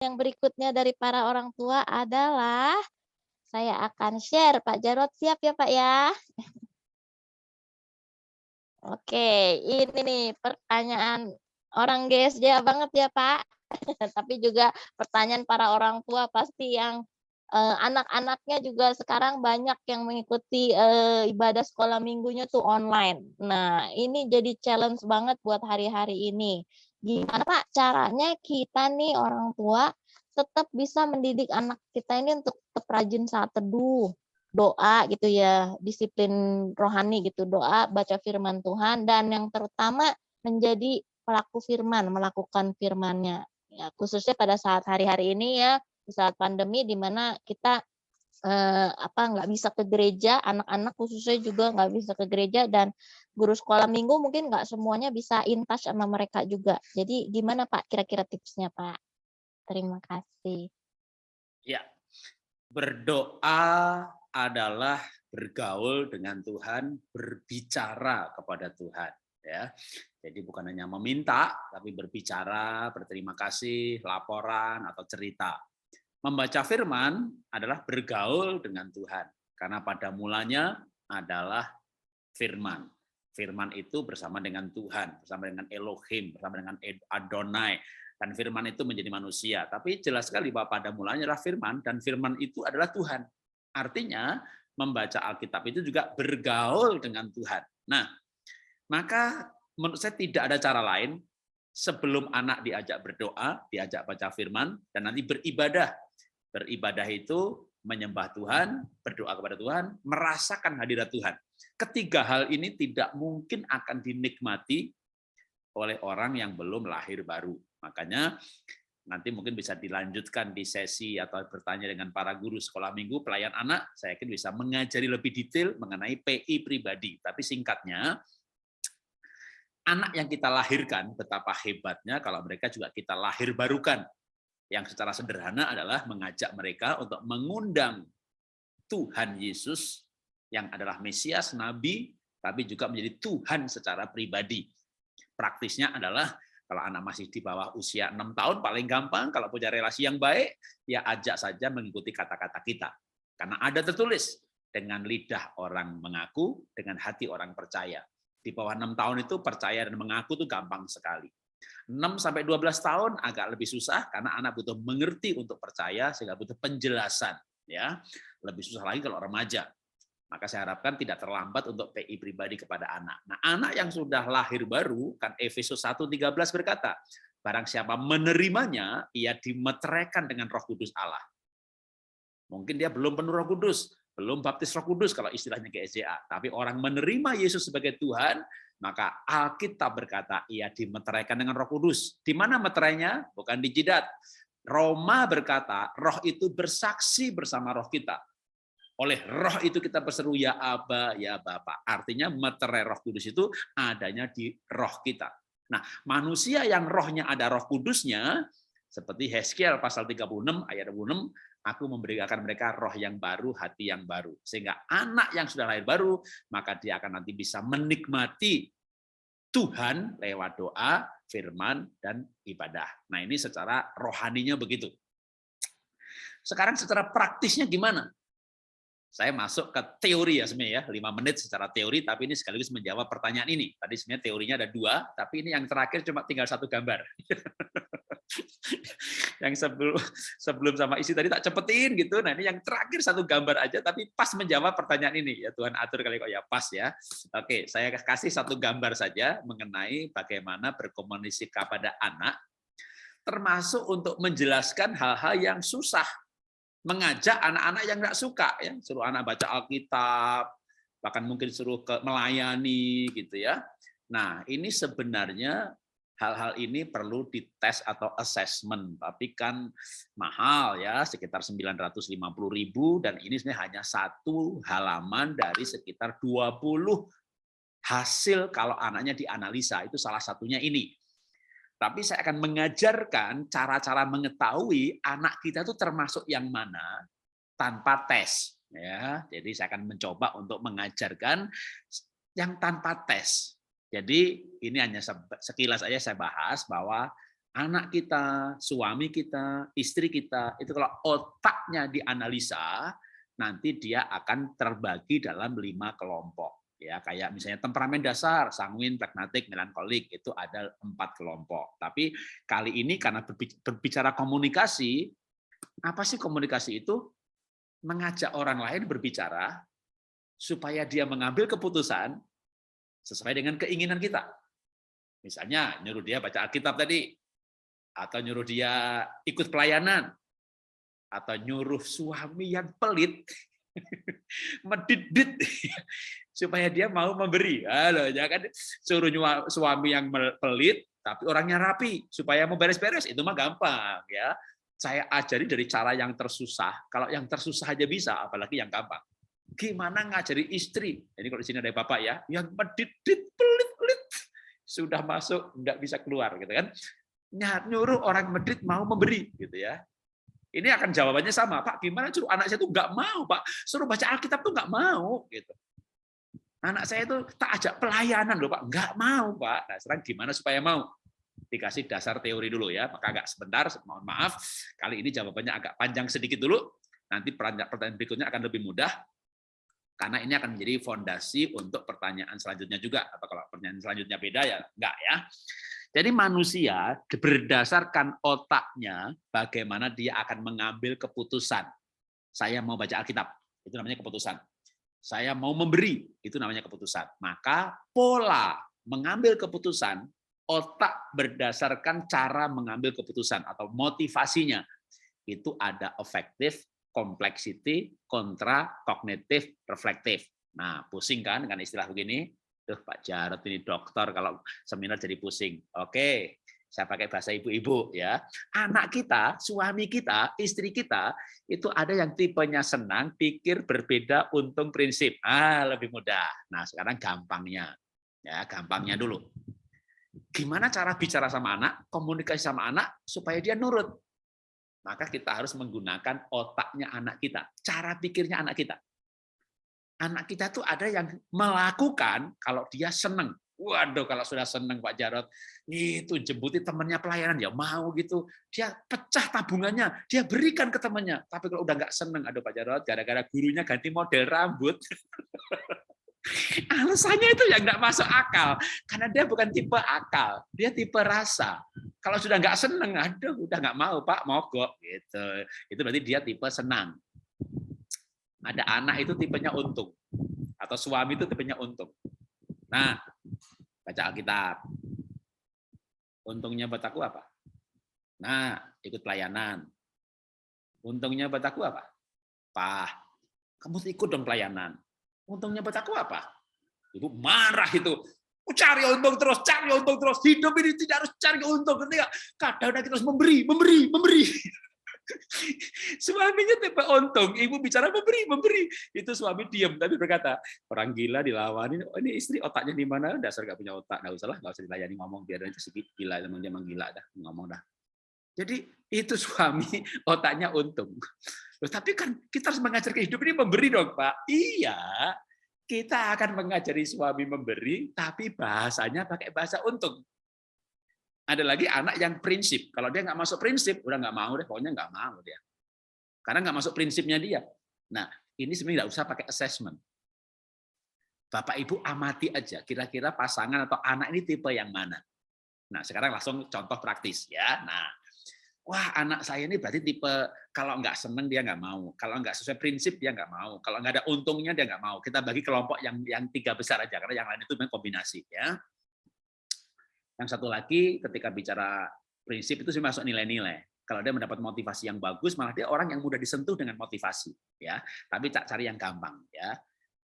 yang berikutnya dari para orang tua adalah saya akan share, Pak Jarot siap ya, Pak, ya? Oke, ini nih pertanyaan orang GSJ banget ya, Pak. Tapi juga pertanyaan para orang tua pasti yang, anak-anaknya juga sekarang banyak yang mengikuti, ibadah sekolah minggunya tuh online. Nah, ini jadi challenge banget buat hari-hari ini. Gimana, Pak, caranya kita nih orang tua tetap bisa mendidik anak kita ini untuk tetap rajin saat teduh, doa gitu ya, disiplin rohani gitu, doa, baca firman Tuhan, dan yang terutama menjadi pelaku firman, melakukan firman-Nya. Ya, khususnya pada saat hari-hari ini ya, di saat pandemi di mana kita, nggak bisa ke gereja, anak-anak khususnya juga nggak bisa ke gereja dan guru sekolah minggu mungkin nggak semuanya bisa in touch sama mereka juga. Jadi gimana Pak kira-kira tipsnya Pak? Terima kasih. Ya, berdoa adalah bergaul dengan Tuhan, berbicara kepada Tuhan, ya. Jadi bukan hanya meminta, tapi berbicara, berterima kasih, laporan atau cerita. Membaca firman adalah bergaul dengan Tuhan, karena pada mulanya adalah firman. Firman itu bersama dengan Tuhan, bersama dengan Elohim, bersama dengan Adonai. Dan firman itu menjadi manusia. Tapi jelas sekali bahwa pada mulanya adalah firman, dan firman itu adalah Tuhan. Artinya, membaca Alkitab itu juga bergaul dengan Tuhan. Nah, maka menurut saya tidak ada cara lain sebelum anak diajak berdoa, diajak baca firman, dan nanti beribadah. Beribadah itu menyembah Tuhan, berdoa kepada Tuhan, merasakan hadirat Tuhan. Ketiga hal ini tidak mungkin akan dinikmati oleh orang yang belum lahir baru. Makanya nanti mungkin bisa dilanjutkan di sesi atau bertanya dengan para guru sekolah minggu, pelayan anak, saya yakin bisa mengajari lebih detail mengenai PI pribadi. Tapi singkatnya, anak yang kita lahirkan, betapa hebatnya kalau mereka juga kita lahir barukan. Yang secara sederhana adalah mengajak mereka untuk mengundang Tuhan Yesus yang adalah Mesias, Nabi, tapi juga menjadi Tuhan secara pribadi. Praktisnya adalah kalau anak masih di bawah usia 6 tahun, paling gampang kalau punya relasi yang baik, ya ajak saja mengikuti kata-kata kita. Karena ada tertulis, dengan lidah orang mengaku, dengan hati orang percaya. Di bawah 6 tahun itu percaya dan mengaku itu gampang sekali. 6 sampai 12 tahun agak lebih susah karena anak butuh mengerti untuk percaya sehingga butuh penjelasan, ya. Lebih susah lagi kalau remaja. Maka saya harapkan tidak terlambat untuk PI pribadi kepada anak. Nah, anak yang sudah lahir baru kan Efesus 1:13 berkata, barang siapa menerimanya ia dimeteraikan dengan Roh Kudus Allah. Mungkin dia belum penuh Roh Kudus, belum baptis Roh Kudus kalau istilahnya GSJA, tapi orang menerima Yesus sebagai Tuhan, maka Alkitab berkata ia dimeteraikan dengan Roh Kudus. Di mana meterainya? Bukan di jidat. Roma berkata, Roh itu bersaksi bersama roh kita. Oleh roh itu kita berseru ya Aba, ya Bapa. Artinya meterai Roh Kudus itu adanya di roh kita. Nah, manusia yang rohnya ada Roh Kudusnya, seperti Hezkiel pasal 36 ayat 26, aku memberikan mereka roh yang baru, hati yang baru. Sehingga anak yang sudah lahir baru, maka dia akan nanti bisa menikmati Tuhan lewat doa, firman, dan ibadah. Nah, ini secara rohaninya begitu. Sekarang secara praktisnya gimana? Saya masuk ke teori ya sebenarnya ya, 5 menit secara teori, tapi ini sekaligus menjawab pertanyaan ini. Tadi sebenarnya teorinya ada 2, tapi ini yang terakhir cuma tinggal 1 gambar. Yang sebelum sama isi tadi tak cepetin gitu, nah ini yang terakhir 1 gambar aja, tapi pas menjawab pertanyaan ini. Ya Tuhan atur kali kok ya pas ya. Oke, saya kasih 1 gambar saja mengenai bagaimana berkomunikasi kepada anak, termasuk untuk menjelaskan hal-hal yang susah, mengajak anak-anak yang nggak suka, ya suruh anak baca Alkitab, bahkan mungkin suruh melayani gitu ya. Nah ini sebenarnya hal-hal ini perlu dites atau assessment, tapi kan mahal ya, sekitar 950.000 dan ini sebenarnya hanya 1 halaman dari sekitar 20 hasil kalau anaknya dianalisa, itu salah satunya ini. Tapi saya akan mengajarkan cara-cara mengetahui anak kita itu termasuk yang mana tanpa tes. Ya, jadi saya akan mencoba untuk mengajarkan yang tanpa tes. Jadi ini hanya sekilas aja saya bahas bahwa anak kita, suami kita, istri kita, itu kalau otaknya dianalisa, nanti dia akan terbagi dalam 5 kelompok. Ya, kayak misalnya temperamen dasar, sanguin, pragmatik, melankolik, itu ada 4 kelompok. Tapi kali ini karena berbicara komunikasi, apa sih komunikasi itu? Mengajak orang lain berbicara supaya dia mengambil keputusan sesuai dengan keinginan kita. Misalnya nyuruh dia baca Alkitab tadi, atau nyuruh dia ikut pelayanan, atau nyuruh suami yang pelit medit-dit supaya dia mau memberi. Halo, jangan suruh suami yang pelit tapi orangnya rapi supaya mau beres-beres, itu mah gampang ya. Saya ajari dari cara yang tersusah. Kalau yang tersusah aja bisa, apalagi yang gampang. Gimana ngajari istri? Ini kalau di sini ada bapak ya, yang medit-dit, pelit-pelit, sudah masuk nggak bisa keluar gitu kan. Nyuruh orang medit mau memberi gitu ya. Ini akan jawabannya sama, Pak. Gimana suruh anak saya tuh nggak mau, Pak. Suruh baca Alkitab tuh nggak mau gitu. Anak saya itu tak ajak pelayanan loh, Pak. Nggak mau, Pak. Nah, sekarang gimana supaya mau? Dikasih dasar teori dulu ya. Maka agak sebentar, mohon maaf. Kali ini jawabannya agak panjang sedikit dulu. Nanti pertanyaan berikutnya akan lebih mudah. Karena ini akan menjadi fondasi untuk pertanyaan selanjutnya juga. Atau kalau pertanyaan selanjutnya beda ya enggak ya. Jadi manusia berdasarkan otaknya bagaimana dia akan mengambil keputusan. Saya mau baca Alkitab, itu namanya keputusan. Saya mau memberi, itu namanya keputusan. Maka pola mengambil keputusan, otak berdasarkan cara mengambil keputusan atau motivasinya. Itu ada affective, complexity, kontra, kognitif, reflektif. Nah, pusing kan dengan istilah begini? Tuh Pak Jarod ini dokter kalau seminar jadi pusing. Oke, saya pakai bahasa ibu-ibu ya. Anak kita, suami kita, istri kita itu ada yang tipenya senang, pikir, berbeda, untung, prinsip. Lebih mudah. Nah, sekarang gampangnya. Ya, gampangnya dulu. Gimana cara bicara sama anak, komunikasi sama anak supaya dia nurut? Maka kita harus menggunakan otaknya anak kita, cara pikirnya anak kita. Anak kita tuh ada yang melakukan kalau dia seneng. Waduh, kalau sudah seneng Pak Jarod, itu jemputin temannya pelayanan, ya mau gitu. Dia pecah tabungannya, dia berikan ke temannya. Tapi kalau udah nggak seneng, aduh Pak Jarod, gara-gara gurunya ganti model rambut. Alasannya itu yang nggak masuk akal. Karena dia bukan tipe akal, dia tipe rasa. Kalau sudah nggak seneng, aduh udah nggak mau Pak, mogok. Gitu. Itu berarti dia tipe senang. Ada anak itu tipenya untung. Atau suami itu tipenya untung. Nah, baca Alkitab. Untungnya buat aku apa? Nah, ikut pelayanan. Untungnya buat aku apa? Pak, kamu ikut dong pelayanan. Untungnya buat aku apa? Ibu marah itu. Cari untung terus, cari untung terus. Hidup ini tidak harus cari untung. Kadang kita harus memberi. Suaminya tipe untung, ibu bicara memberi. Itu suami diam tapi berkata, orang gila dilawani. Oh, ini istri otaknya di mana? Dasar gak punya otak. Nggak usah dilayani ngomong, biar itu sedikit gila, emang dia gila dah ngomong dah. Jadi itu suami otaknya untung. Loh, tapi kan kita harus mengajarkan hidup ini memberi dong, Pak. Iya, kita akan mengajari suami memberi, tapi bahasanya pakai bahasa untung. Ada lagi anak yang prinsip. Kalau dia nggak masuk prinsip, udah nggak mau deh, pokoknya nggak mau dia. Karena nggak masuk prinsipnya dia. Nah, ini sebenarnya nggak usah pakai assessment. Bapak Ibu amati aja, kira-kira pasangan atau anak ini tipe yang mana. Nah, sekarang langsung contoh praktis ya. Nah, wah anak saya ini berarti tipe kalau nggak seneng dia nggak mau, kalau nggak sesuai prinsip dia nggak mau, kalau nggak ada untungnya dia nggak mau. Kita bagi kelompok yang 3 besar aja, karena yang lain itu memang kombinasi ya. Yang satu lagi ketika bicara prinsip itu sih masuk nilai-nilai. Kalau dia mendapat motivasi yang bagus, malah dia orang yang mudah disentuh dengan motivasi, ya. Tapi cari yang gampang, ya.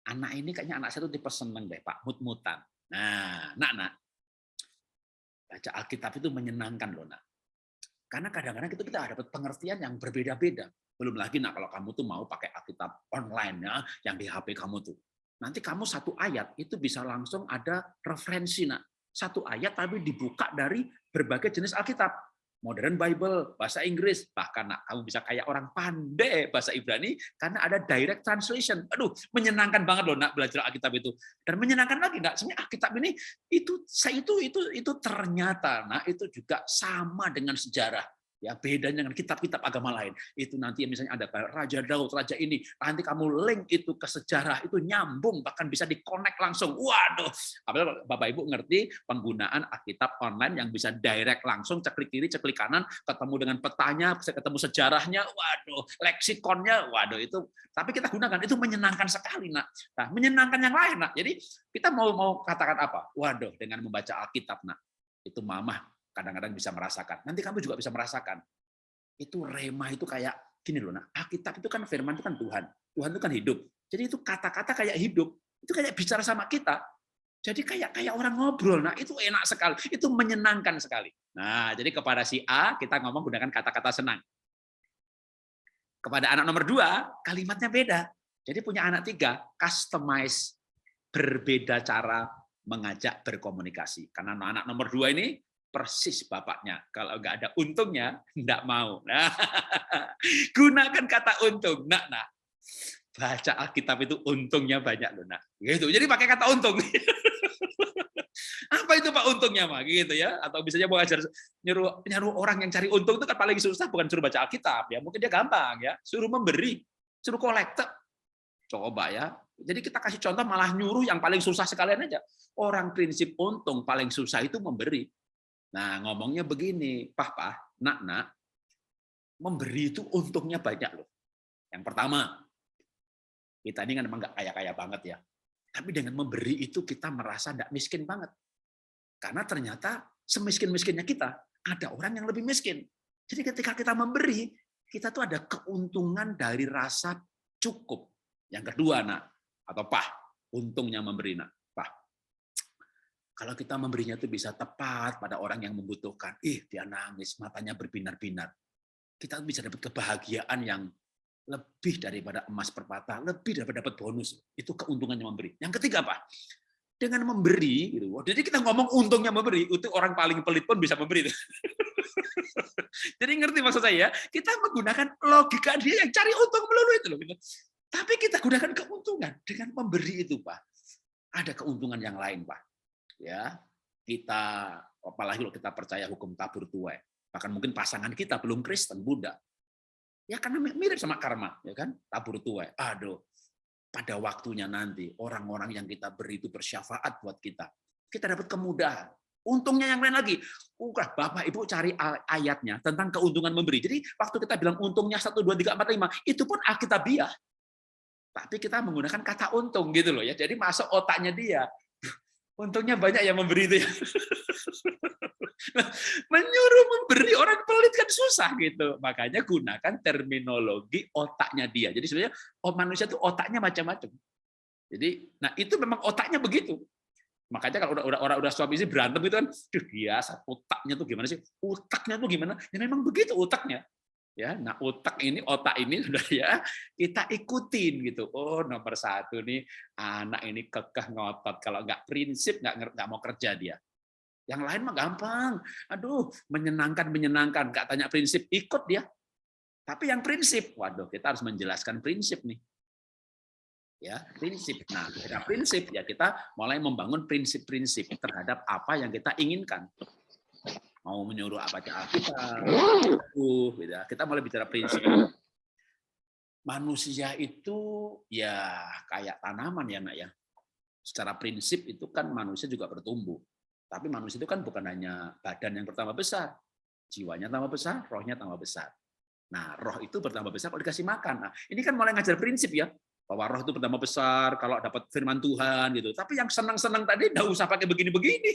Anak ini kayaknya anak saya tuh tipe seneng deh, Pak, mut-mutan. Nah, nak, baca Alkitab itu menyenangkan loh, nak. Karena kadang-kadang itu kita dapat pengertian yang berbeda-beda. Belum lagi, nak, kalau kamu tuh mau pakai Alkitab online, ya, yang di HP kamu tuh. Nanti kamu satu ayat itu bisa langsung ada referensi, nak. Satu ayat tapi dibuka dari berbagai jenis Alkitab. Modern Bible, bahasa Inggris, bahkan kamu bisa kayak orang pandai bahasa Ibrani karena ada direct translation. Aduh, menyenangkan banget loh nak belajar Alkitab itu. Dan menyenangkan lagi nak, sebenarnya Alkitab ini itu ternyata nak itu juga sama dengan sejarah. Ya, bedanya dengan kitab-kitab agama lain. Itu nanti misalnya ada Raja Daud, Raja ini, nanti kamu link itu ke sejarah, itu nyambung, bahkan bisa di-connect langsung. Waduh, apalagi Bapak Ibu ngerti penggunaan Alkitab online yang bisa direct langsung, ceklik kiri, ceklik kanan, ketemu dengan petanya, bisa ketemu sejarahnya, waduh, leksikonnya, waduh itu. Tapi kita gunakan, itu menyenangkan sekali, nak. Nah, menyenangkan yang lain, nak. Jadi kita mau katakan apa? Waduh, dengan membaca Alkitab, nak. Itu mamah kadang-kadang bisa merasakan. Nanti kamu juga bisa merasakan. Itu rema itu kayak gini loh, nah. Alkitab itu kan firman itu kan Tuhan. Tuhan itu kan hidup. Jadi itu kata-kata kayak hidup. Itu kayak bicara sama kita. Jadi kayak orang ngobrol. Nah, itu enak sekali. Itu menyenangkan sekali. Nah, jadi kepada si A kita ngomong gunakan kata-kata senang. Kepada anak nomor 2, kalimatnya beda. Jadi punya anak 3, customize, berbeda cara mengajak berkomunikasi. Karena anak nomor 2 ini persis bapaknya. Kalau nggak ada untungnya, nggak mau. Nah, gunakan kata untung. Nah, baca Alkitab itu untungnya banyak loh, nak. Gitu. Jadi pakai kata untung. Apa itu Pak untungnya, Pak? Gitu ya. Atau misalnya mau ajar nyuruh orang yang cari untung itu kan paling susah bukan suruh baca Alkitab ya. Mungkin dia gampang ya. Suruh memberi, suruh kolekte. Coba ya. Jadi kita kasih contoh malah nyuruh yang paling susah sekalian aja. Orang prinsip untung paling susah itu memberi. Nah, ngomongnya begini, Pak, nak, memberi itu untungnya banyak loh. Yang pertama, kita ini kan memang nggak kaya-kaya banget ya. Tapi dengan memberi itu kita merasa nggak miskin banget. Karena ternyata semiskin-miskinnya kita, ada orang yang lebih miskin. Jadi ketika kita memberi, kita tuh ada keuntungan dari rasa cukup. Yang kedua, nak, atau Pak, untungnya memberi, nak. Kalau kita memberinya itu bisa tepat pada orang yang membutuhkan. Dia nangis, matanya berbinar-binar. Kita bisa dapat kebahagiaan yang lebih daripada emas permata, lebih daripada dapat bonus. Itu keuntungannya memberi. Yang ketiga apa? Dengan memberi, gitu. Jadi kita ngomong untungnya memberi, itu orang paling pelit pun bisa memberi. Jadi ngerti maksud saya? Kita menggunakan logika dia yang cari untung melulu itu loh. Tapi kita gunakan keuntungan dengan memberi itu, Pak. Ada keuntungan yang lain, Pak. Ya, kita apalagi kalau kita percaya hukum tabur tuai, bahkan mungkin pasangan kita belum Kristen, Buddha, ya karena mirip sama karma, ya kan, tabur tuai. Aduh, pada waktunya nanti orang-orang yang kita beri itu bersyafaat buat kita dapat kemudahan. Untungnya yang lain lagi, Bapak Ibu cari ayatnya tentang keuntungan memberi. Jadi waktu kita bilang untungnya 1, 2, 3, 4, 5, itu pun Alkitabiah. Tapi kita menggunakan kata untung gitu loh ya. Jadi masuk otaknya dia. Untungnya banyak yang memberi itu ya. Menyuruh memberi orang pelit kan susah gitu. Makanya gunakan terminologi otaknya dia. Jadi sebenarnya manusia itu otaknya macam-macam. Jadi, nah itu memang otaknya begitu. Makanya kalau udah suami istri berantem itu kan, biasa otaknya tuh gimana sih? Otaknya tuh gimana? Ya memang begitu otaknya. Ya, nah otak ini, otak ini sudah ya kita ikutin gitu. Oh, nomor 1 nih anak ini kekeh ngotot. Kalau nggak prinsip nggak mau kerja dia. Yang lain mah gampang. Aduh, menyenangkan. Nggak tanya prinsip, ikut dia. Tapi yang prinsip, waduh, kita harus menjelaskan prinsip nih. Ya, prinsip. Nah, kita prinsip ya kita mulai membangun prinsip-prinsip terhadap apa yang kita inginkan. Mau menyuruh apa Alkitab, gitu. Kita mulai bicara prinsip. Manusia itu ya kayak tanaman ya, nak ya. Secara prinsip itu kan manusia juga bertumbuh. Tapi manusia itu kan bukan hanya badan yang bertambah besar, jiwanya tambah besar, rohnya tambah besar. Nah, roh itu bertambah besar kalau dikasih makan. Nah, ini kan mulai ngajar prinsip ya, bahwa roh itu bertambah besar kalau dapat firman Tuhan gitu. Tapi yang senang-senang tadi enggak usah pakai begini-begini.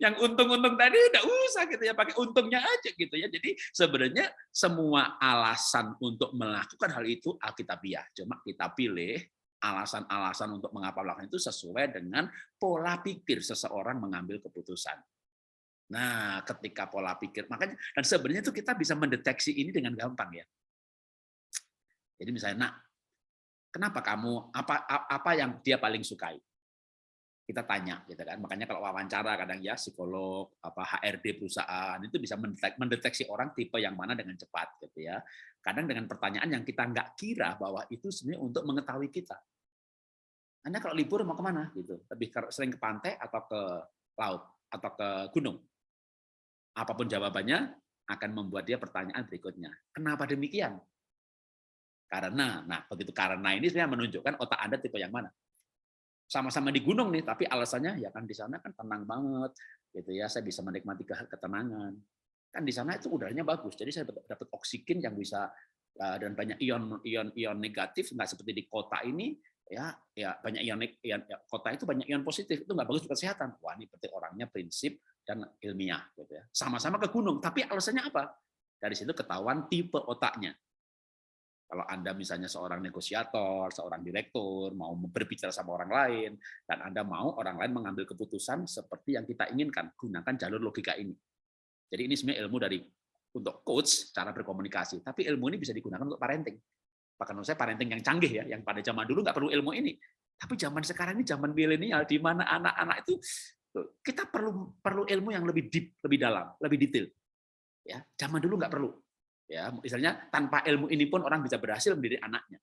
Yang untung-untung tadi enggak usah gitu ya, pakai untungnya aja gitu ya. Jadi sebenarnya semua alasan untuk melakukan hal itu Alkitabiah. Cuma kita pilih alasan-alasan untuk mengapa melakukan itu sesuai dengan pola pikir seseorang mengambil keputusan. Nah, ketika pola pikir, makanya dan sebenarnya itu kita bisa mendeteksi ini dengan gampang ya. Jadi misalnya, nak, kenapa kamu apa yang dia paling sukai? kita tanya gitu kan. Makanya kalau wawancara kadang ya psikolog, HRD perusahaan itu bisa mendeteksi orang tipe yang mana dengan cepat gitu ya. Kadang dengan pertanyaan yang kita nggak kira bahwa itu sebenarnya untuk mengetahui kita. Anda kalau libur mau kemana gitu? Lebih sering ke pantai atau ke laut atau ke gunung? Apapun jawabannya akan membuat dia pertanyaan berikutnya. Kenapa demikian? Begitu karena ini sebenarnya menunjukkan otak Anda tipe yang mana. Sama-sama di gunung nih, tapi alasannya ya kan di sana kan tenang banget, gitu ya. Saya bisa menikmati ketenangan. Kan di sana itu udaranya bagus, jadi saya dapat oksigen yang bisa dan banyak ion negatif, nggak seperti di kota ini ya banyak ion ya, kota itu banyak ion positif, itu nggak bagus untuk kesehatan. Wah, ini berarti orangnya prinsip dan ilmiah, gitu ya. Sama-sama ke gunung, tapi alasannya apa? Dari situ ketahuan tipe otaknya. Kalau Anda misalnya seorang negosiator, seorang direktur, mau berbicara sama orang lain, dan Anda mau orang lain mengambil keputusan seperti yang kita inginkan, gunakan jalur logika ini. Jadi ini sebenarnya ilmu untuk coach, cara berkomunikasi. Tapi ilmu ini bisa digunakan untuk parenting. Bahkan menurut saya parenting yang canggih ya, yang pada zaman dulu nggak perlu ilmu ini. Tapi zaman sekarang ini zaman milenial, di mana anak-anak itu kita perlu ilmu yang lebih deep, lebih dalam, lebih detail. Ya, zaman dulu nggak perlu. Ya, misalnya tanpa ilmu ini pun orang bisa berhasil mendidik anaknya.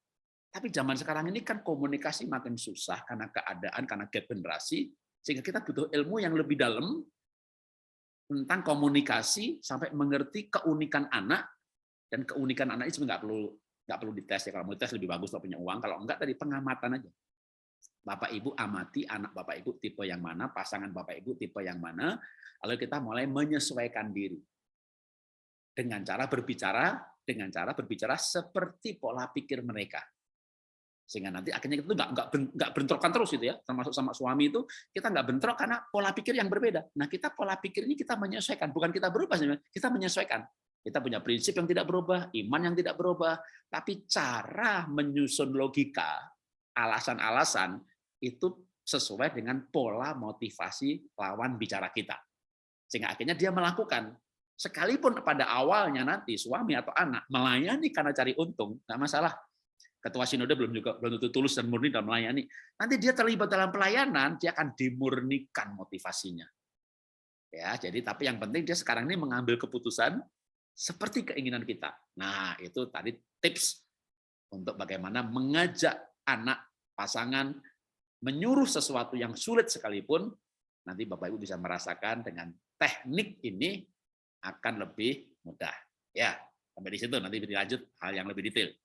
Tapi zaman sekarang ini kan komunikasi makin susah karena keadaan, karena gap generasi, sehingga kita butuh ilmu yang lebih dalam tentang komunikasi sampai mengerti keunikan anak, dan keunikan anak itu nggak perlu dites ya. Kalau mau dites lebih bagus kalau punya uang, kalau enggak tadi pengamatan aja. Bapak Ibu amati anak Bapak Ibu tipe yang mana, pasangan Bapak Ibu tipe yang mana, lalu kita mulai menyesuaikan diri. Dengan cara berbicara seperti pola pikir mereka, sehingga nanti akhirnya kita nggak bentrokan terus gitu ya, termasuk sama suami itu kita nggak bentrok karena pola pikir yang berbeda. Nah, kita pola pikir ini kita menyesuaikan, bukan kita berubah, kita menyesuaikan. Kita punya prinsip yang tidak berubah, iman yang tidak berubah, tapi cara menyusun logika, alasan-alasan itu sesuai dengan pola motivasi lawan bicara kita, sehingga akhirnya dia melakukan. Sekalipun pada awalnya nanti suami atau anak melayani karena cari untung, nggak masalah. Ketua sinode belum tentu tulus dan murni dalam melayani. Nanti dia terlibat dalam pelayanan, dia akan dimurnikan motivasinya. Ya, jadi tapi yang penting dia sekarang ini mengambil keputusan seperti keinginan kita. Nah, itu tadi tips untuk bagaimana mengajak anak, pasangan, menyuruh sesuatu yang sulit sekalipun, nanti Bapak Ibu bisa merasakan dengan teknik ini akan lebih mudah. Ya, sampai di situ nanti dilanjut hal yang lebih detail.